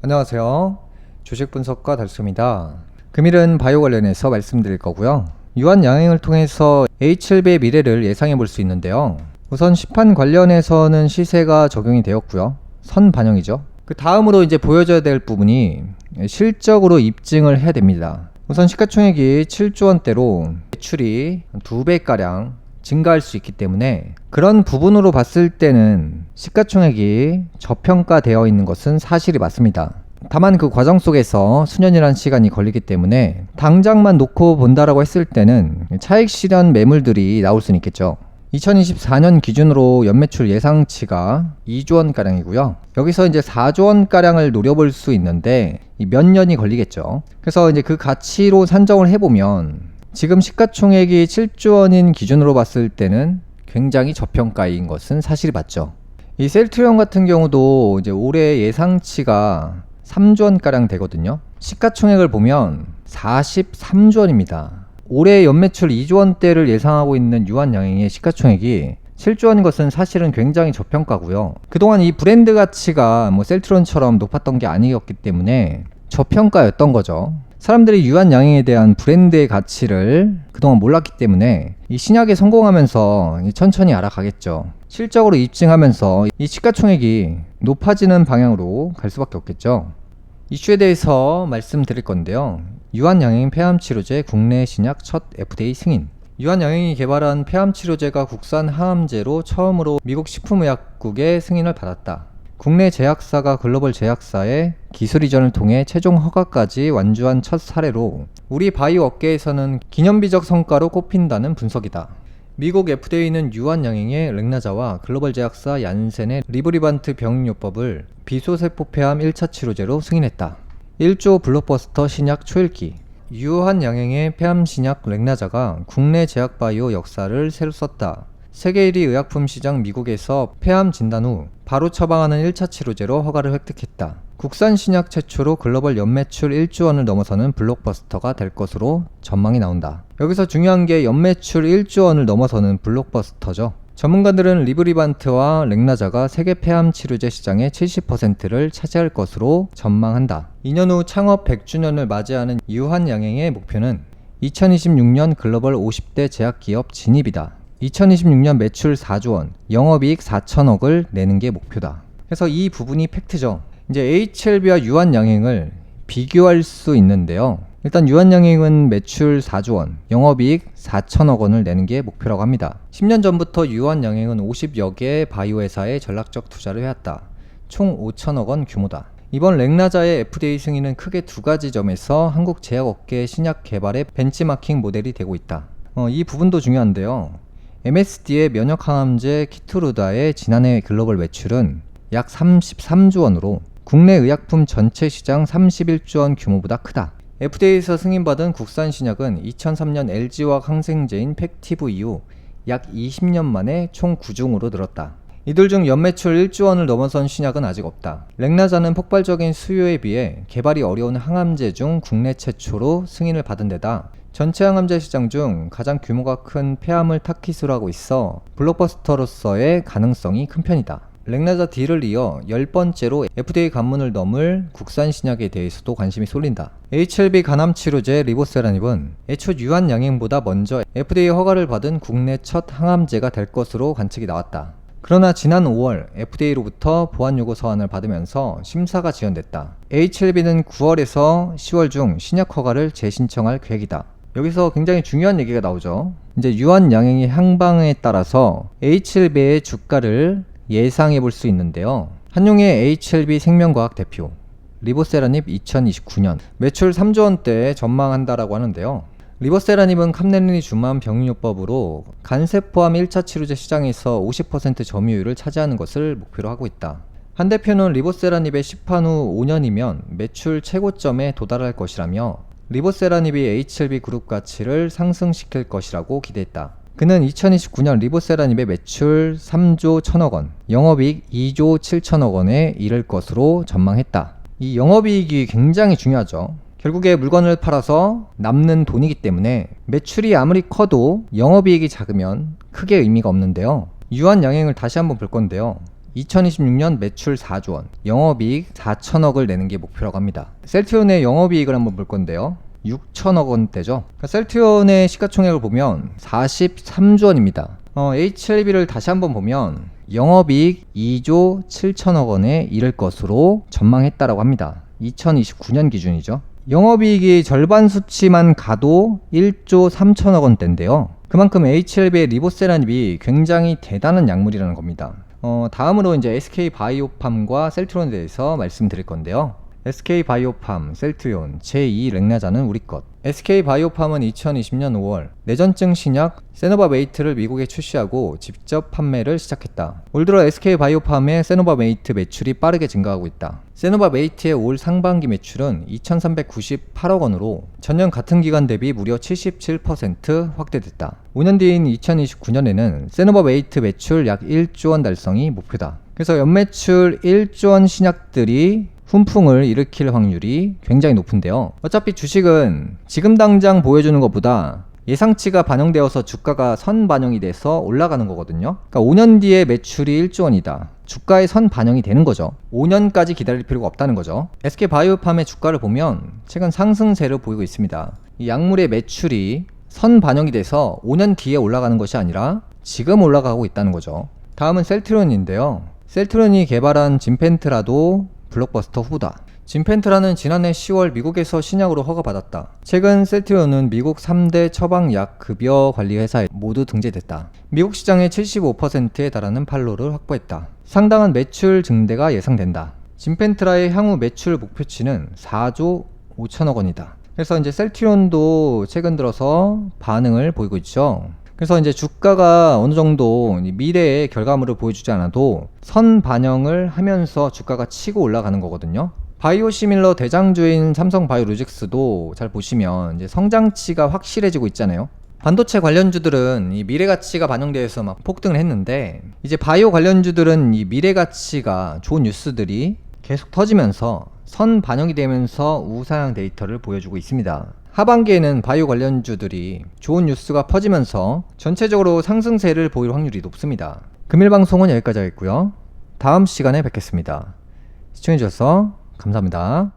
안녕하세요. 주식 분석가 달수입니다. 금일은 바이오 관련해서 말씀드릴 거고요. 유한 양행을 통해서 H7B의 미래를 예상해 볼 수 있는데요. 우선 시판 관련해서는 시세가 적용이 되었고요. 선 반영이죠. 그 다음으로 이제 보여줘야 될 부분이 실적으로 입증을 해야 됩니다. 우선 시가총액이 7조 원대로 매출이 2배가량 증가할 수 있기 때문에 그런 부분으로 봤을 때는 시가총액이 저평가되어 있는 것은 사실이 맞습니다. 다만 그 과정 속에서 수년이란 시간이 걸리기 때문에 당장만 놓고 본다라고 했을 때는 차익 실현 매물들이 나올 수는 있겠죠. 2024년 기준으로 연매출 예상치가 2조 원가량이고요. 여기서 이제 4조 원가량을 노려볼 수 있는데 몇 년이 걸리겠죠. 그래서 이제 그 가치로 산정을 해보면 지금 시가총액이 7조 원인 기준으로 봤을 때는 굉장히 저평가인 것은 사실이 맞죠. 이 셀트리온 같은 경우도 이제 올해 예상치가 3조 원가량 되거든요. 시가총액을 보면 43조 원입니다. 올해 연매출 2조 원대를 예상하고 있는 유한양행의 시가총액이 7조 원인 것은 사실은 굉장히 저평가고요. 그동안 이 브랜드 가치가 셀트리온처럼 높았던 게 아니었기 때문에 저평가였던 거죠. 사람들이 유한양행에 대한 브랜드의 가치를 그동안 몰랐기 때문에 이 신약에 성공하면서 천천히 알아가겠죠. 실적으로 입증하면서 이 시가총액이 높아지는 방향으로 갈 수밖에 없겠죠. 이슈에 대해서 말씀드릴 건데요. 유한양행 폐암치료제 국내 신약 첫 FDA 승인. 유한양행이 개발한 폐암치료제가 국산 항암제로 처음으로 미국 식품의약국의 승인을 받았다. 국내 제약사가 글로벌 제약사의 기술 이전을 통해 최종 허가까지 완주한 첫 사례로 우리 바이오 업계에서는 기념비적 성과로 꼽힌다는 분석이다. 미국 FDA는 유한양행의 렉나자와 글로벌 제약사 얀센의 리브리반트 병용요법을 비소세포폐암 1차 치료제로 승인했다. 1조 블록버스터 신약 초읽기. 유한양행의 폐암신약 렉나자가 국내 제약바이오 역사를 새로 썼다. 세계 1위 의약품 시장 미국에서 폐암 진단 후 바로 처방하는 1차 치료제로 허가를 획득했다. 국산 신약 최초로 글로벌 연매출 1조 원을 넘어서는 블록버스터가 될 것으로 전망이 나온다. 여기서 중요한 게 연매출 1조 원을 넘어서는 블록버스터죠. 전문가들은 리브리반트와 렉나자가 세계 폐암 치료제 시장의 70%를 차지할 것으로 전망한다. 2년 후 창업 100주년을 맞이하는 유한양행의 목표는 2026년 글로벌 50대 제약기업 진입이다. 2026년 매출 4조 원, 영업이익 4천억을 내는 게 목표다. 그래서 이 부분이 팩트죠. 이제 HLB와 유한양행을 비교할 수 있는데요. 일단 유한양행은 매출 4조 원, 영업이익 4천억 원을 내는 게 목표라고 합니다. 10년 전부터 유한양행은 50여 개의 바이오 회사에 전략적 투자를 해왔다. 총 5천억 원 규모다. 이번 렉나자의 FDA 승인은 크게 두 가지 점에서 한국 제약업계 신약 개발의 벤치마킹 모델이 되고 있다. 이 부분도 중요한데요. MSD의 면역항암제 키트루다의 지난해 글로벌 매출은 약 33조 원으로 국내 의약품 전체 시장 31조 원 규모보다 크다. FDA에서 승인받은 국산 신약은 2003년 LG화학 항생제인 팩티브 이후 약 20년 만에 총 9종으로 늘었다. 이들 중 연매출 1조 원을 넘어선 신약은 아직 없다. 렉나자는 폭발적인 수요에 비해 개발이 어려운 항암제 중 국내 최초로 승인을 받은 데다 전체 항암제 시장 중 가장 규모가 큰 폐암을 타깃으로 하고 있어 블록버스터로서의 가능성이 큰 편이다. 렉나자 D를 이어 10번째로 FDA 관문을 넘을 국산 신약에 대해서도 관심이 쏠린다. HLB 간암치료제 리보세라닙은 애초 유한양행보다 먼저 FDA 허가를 받은 국내 첫 항암제가 될 것으로 관측이 나왔다. 그러나 지난 5월 FDA로부터 보안요구 서한을 받으면서 심사가 지연됐다. HLB는 9월에서 10월 중 신약 허가를 재신청할 계획이다. 여기서 굉장히 중요한 얘기가 나오죠. 이제 유한양행의 향방에 따라서 HLB의 주가를 예상해 볼 수 있는데요. 한용의 HLB 생명과학 대표 리보세라닙 2029년 매출 3조 원대 전망한다라고 하는데요. 리보세라닙은 캄넬린이 주만 병용요법으로 간세포암 1차 치료제 시장에서 50% 점유율을 차지하는 것을 목표로 하고 있다. 한 대표는 리보세라닙의 시판 후 5년이면 매출 최고점에 도달할 것이라며 리보세라닙이 HLB 그룹 가치를 상승시킬 것이라고 기대했다. 그는 2029년 리보세라닙의 매출 3조 1천억 원, 영업이익 2조 7천억 원에 이를 것으로 전망했다. 이 영업이익이 굉장히 중요하죠. 결국에 물건을 팔아서 남는 돈이기 때문에 매출이 아무리 커도 영업이익이 작으면 크게 의미가 없는데요. 유한양행을 다시 한번 볼 건데요. 2026년 매출 4조 원, 영업이익 4천억을 내는 게 목표라고 합니다. 셀트리온의 영업이익을 한번 볼 건데요. 6천억 원대죠. 그러니까 셀트리온의 시가총액을 보면 43조 원입니다. HLB를 다시 한번 보면 영업이익 2조 7천억 원에 이를 것으로 전망했다라고 합니다. 2029년 기준이죠. 영업이익이 절반 수치만 가도 1조 3천억 원대인데요. 그만큼 HLB의 리보세라닙이 굉장히 대단한 약물이라는 겁니다. 다음으로 이제 SK바이오팜과 셀트리온에 대해서 말씀드릴 건데요. SK바이오팜, 셀트리온, 제2렉나자는 우리 것. SK바이오팜은 2020년 5월 내전증 신약 세노바메이트를 미국에 출시하고 직접 판매를 시작했다. 올 들어 SK바이오팜의 세노바메이트 매출이 빠르게 증가하고 있다. 세노바메이트의 올 상반기 매출은 2,398억 원으로 전년 같은 기간 대비 무려 77% 확대됐다. 5년 뒤인 2029년에는 세노바메이트 매출 약 1조 원 달성이 목표다. 그래서 연매출 1조 원 신약들이 훈풍을 일으킬 확률이 굉장히 높은데요. 어차피 주식은 지금 당장 보여주는 것보다 예상치가 반영되어서 주가가 선반영이 돼서 올라가는 거거든요. 그러니까 5년 뒤에 매출이 1조 원이다. 주가에 선반영이 되는 거죠. 5년까지 기다릴 필요가 없다는 거죠. SK바이오팜의 주가를 보면 최근 상승세를 보이고 있습니다. 이 약물의 매출이 선반영이 돼서 5년 뒤에 올라가는 것이 아니라 지금 올라가고 있다는 거죠. 다음은 셀트리온인데요. 셀트리온이 개발한 진펜트라도 블록버스터 후보다. 진펜트라는 지난해 10월 미국에서 신약으로 허가받았다. 최근 셀트리온은 미국 3대 처방약 급여 관리 회사에 모두 등재됐다. 미국 시장의 75%에 달하는 판로를 확보했다. 상당한 매출 증대가 예상된다. 진펜트라의 향후 매출 목표치는 4조 5천억 원이다. 그래서 이제 셀트리온도 최근 들어서 반응을 보이고 있죠. 그래서 이제 주가가 어느 정도 미래의 결과물을 보여주지 않아도 선 반영을 하면서 주가가 치고 올라가는 거거든요. 바이오시밀러 대장주인 삼성바이오로직스도 잘 보시면 이제 성장치가 확실해지고 있잖아요. 반도체 관련주들은 이 미래 가치가 반영돼서 막 폭등을 했는데 이제 바이오 관련주들은 이 미래 가치가 좋은 뉴스들이 계속 터지면서 선 반영이 되면서 우상향 데이터를 보여주고 있습니다. 하반기에는 바이오 관련주들이 좋은 뉴스가 퍼지면서 전체적으로 상승세를 보일 확률이 높습니다. 금일 방송은 여기까지 하겠고요. 다음 시간에 뵙겠습니다. 시청해주셔서 감사합니다.